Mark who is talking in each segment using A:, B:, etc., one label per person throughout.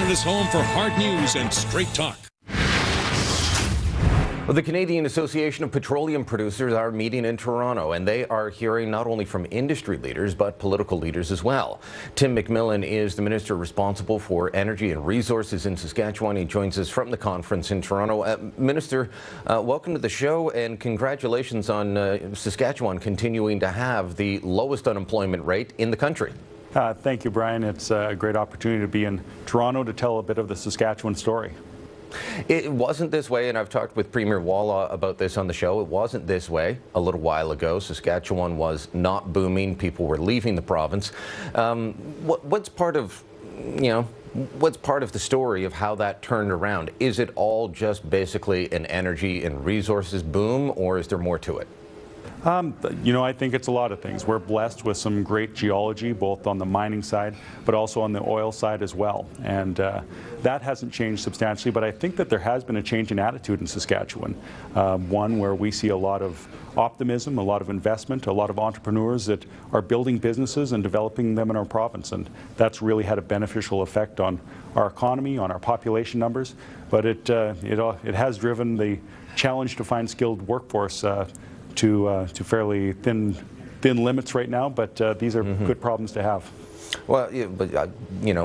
A: Canada's home for hard news and straight talk.
B: Well, the Canadian Association of Petroleum Producers are meeting in Toronto, and they are hearing not only from industry leaders but political leaders as well. Tim McMillan is the minister responsible for energy and resources in Saskatchewan. He joins us from the conference in Toronto. Minister, welcome to the show, and congratulations on Saskatchewan continuing to have the lowest unemployment rate in the country.
C: Thank you, Brian. It's a great opportunity to be in Toronto to tell a bit of the Saskatchewan story.
B: It wasn't this way, and I've talked with Premier Walla about this on the show. It wasn't this way a little while ago. Saskatchewan was not booming. People were leaving the province. What's part of, what's part of the story of how that turned around? Is it all just basically an energy and resources boom, or is there more to it?
C: I think it's a lot of things. We're blessed with some great geology, both on the mining side, but also on the oil side as well. And that hasn't changed substantially, but I think that there has been a change in attitude in Saskatchewan. One where we see a lot of optimism, a lot of investment, a lot of entrepreneurs that are building businesses and developing them in our province. And that's really had a beneficial effect on our economy, on our population numbers. But it has driven the challenge to find skilled workforce to fairly thin limits right now, but these are good problems to have.
B: Well, yeah, but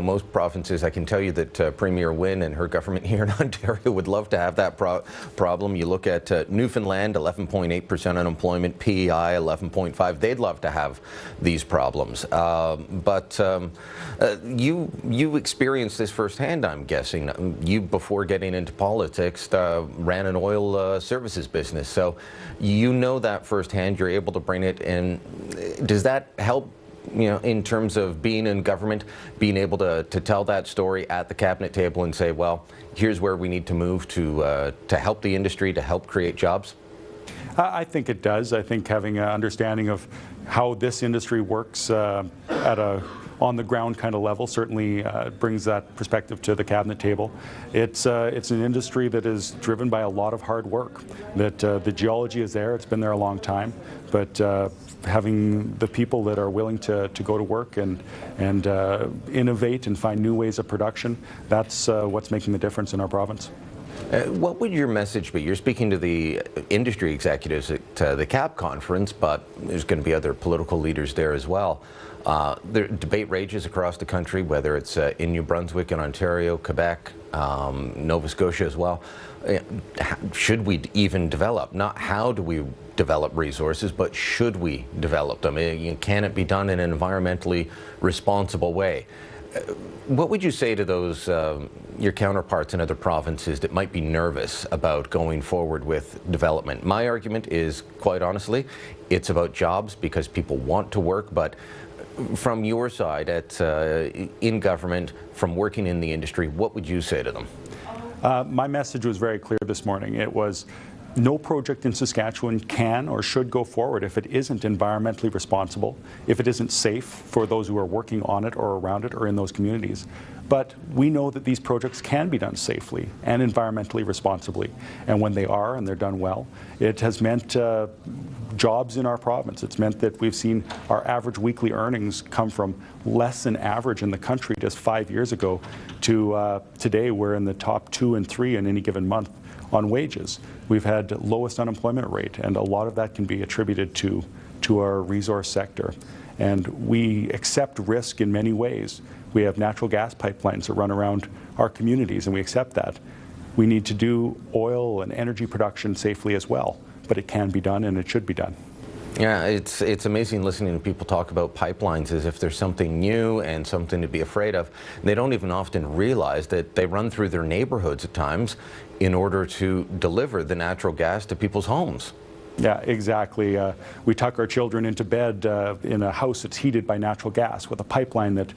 B: most provinces, I can tell you that Premier Wynne and her government here in Ontario would love to have that problem. You look at Newfoundland, 11.8% unemployment, PEI, 11.5%. They'd love to have these problems. But you experienced this firsthand, I'm guessing. You, before getting into politics, ran an oil services business. So you know that firsthand. You're able to bring it in. Does that help? In terms of being in government, being able to tell that story at the cabinet table and say, well, here's where we need to move to help the industry, to help create jobs?
C: I think it does. I think having an understanding of how this industry works at a on-the-ground kind of level certainly brings that perspective to the cabinet table. It's an industry that is driven by a lot of hard work. That the geology is there. It's been there a long time, but having the people that are willing to go to work and innovate and find new ways of production, that's what's making the difference in our province.
B: What would your message be? You're speaking to the industry executives at the CAPP conference, but there's going to be other political leaders there as well. The debate rages across the country, whether it's in New Brunswick and Ontario, Quebec, Nova Scotia as well. Should we even develop? Not how do we develop resources, but should we develop them? Can it be done in an environmentally responsible way? What would you say to those, your counterparts in other provinces that might be nervous about going forward with development? My argument is, quite honestly, it's about jobs because people want to work, but from your side in government, from working in the industry, what would you say to them?
C: My message was very clear this morning. It was no project in Saskatchewan can or should go forward if it isn't environmentally responsible, if it isn't safe for those who are working on it or around it or in those communities. But we know that these projects can be done safely and environmentally responsibly. And when they are and they're done well, it has meant jobs in our province. It's meant that we've seen our average weekly earnings come from less than average in the country just 5 years ago to today we're in the top 2 and 3 in any given month on wages. We've had the lowest unemployment rate, and a lot of that can be attributed to our resource sector. And we accept risk in many ways. We have natural gas pipelines that run around our communities, and we accept that. We need to do oil and energy production safely as well, but it can be done and it should be done.
B: Yeah, it's amazing listening to people talk about pipelines as if there's something new and something to be afraid of. They don't even often realize that they run through their neighborhoods at times in order to deliver the natural gas to people's homes.
C: Yeah, exactly. We tuck our children into bed in a house that's heated by natural gas with a pipeline that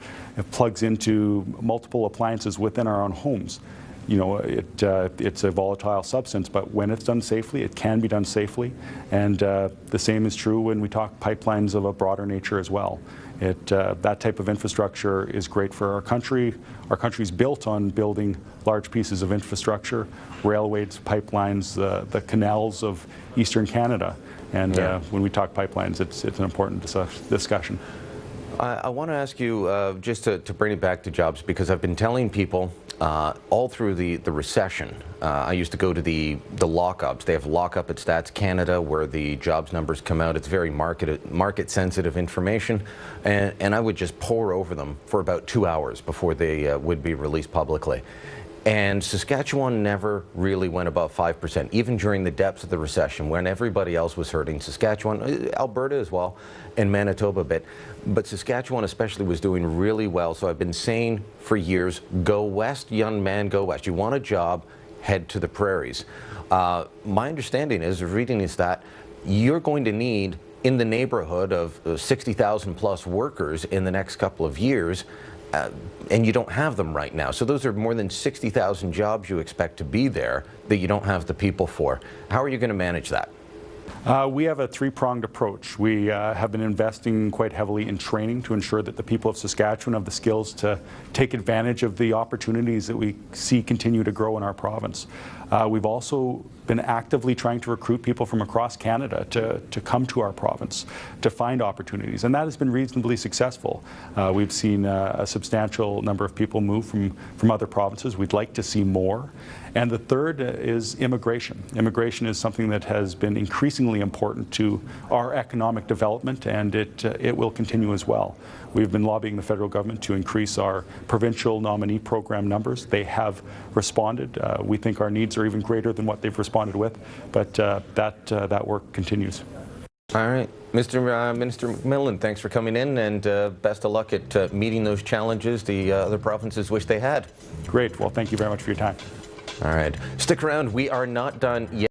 C: plugs into multiple appliances within our own homes. You know, it's a volatile substance, but when it's done safely, it can be done safely. And the same is true when we talk pipelines of a broader nature as well. That type of infrastructure is great for our country. Our country's built on building large pieces of infrastructure, railways, pipelines, the canals of Eastern Canada. And when we talk pipelines, it's an important discussion.
B: I want to ask you just to bring it back to jobs, because I've been telling people all through the recession. I used to go to the lockups. They have lockup at Stats Canada where the jobs numbers come out. It's very market sensitive information, and I would just pore over them for about 2 hours before they would be released publicly. And Saskatchewan never really went above 5%, even during the depths of the recession when everybody else was hurting. Saskatchewan, Alberta as well, and Manitoba a bit. But Saskatchewan especially was doing really well. So I've been saying for years, go west, young man, go west. You want a job, head to the prairies. My understanding is, reading is that you're going to need in the neighborhood of 60,000 plus workers in the next couple of years. And you don't have them right now. So those are more than 60,000 jobs you expect to be there that you don't have the people for. How are you going to manage that?
C: We have a three-pronged approach. We have been investing quite heavily in training to ensure that the people of Saskatchewan have the skills to take advantage of the opportunities that we see continue to grow in our province. We've also been actively trying to recruit people from across Canada to come to our province to find opportunities, and that has been reasonably successful. We've seen a substantial number of people move from other provinces. We'd like to see more. And the third is immigration. Immigration is something that has been increasingly important to our economic development, and it will continue as well. We've been lobbying the federal government to increase our provincial nominee program numbers. They have responded. We think our needs are even greater than what they've responded with, but that work continues.
B: All right. Minister McMillan, thanks for coming in, and best of luck at meeting those challenges the other provinces wish they had.
C: Great. Well, thank you very much for your time.
B: All right. Stick around. We are not done yet.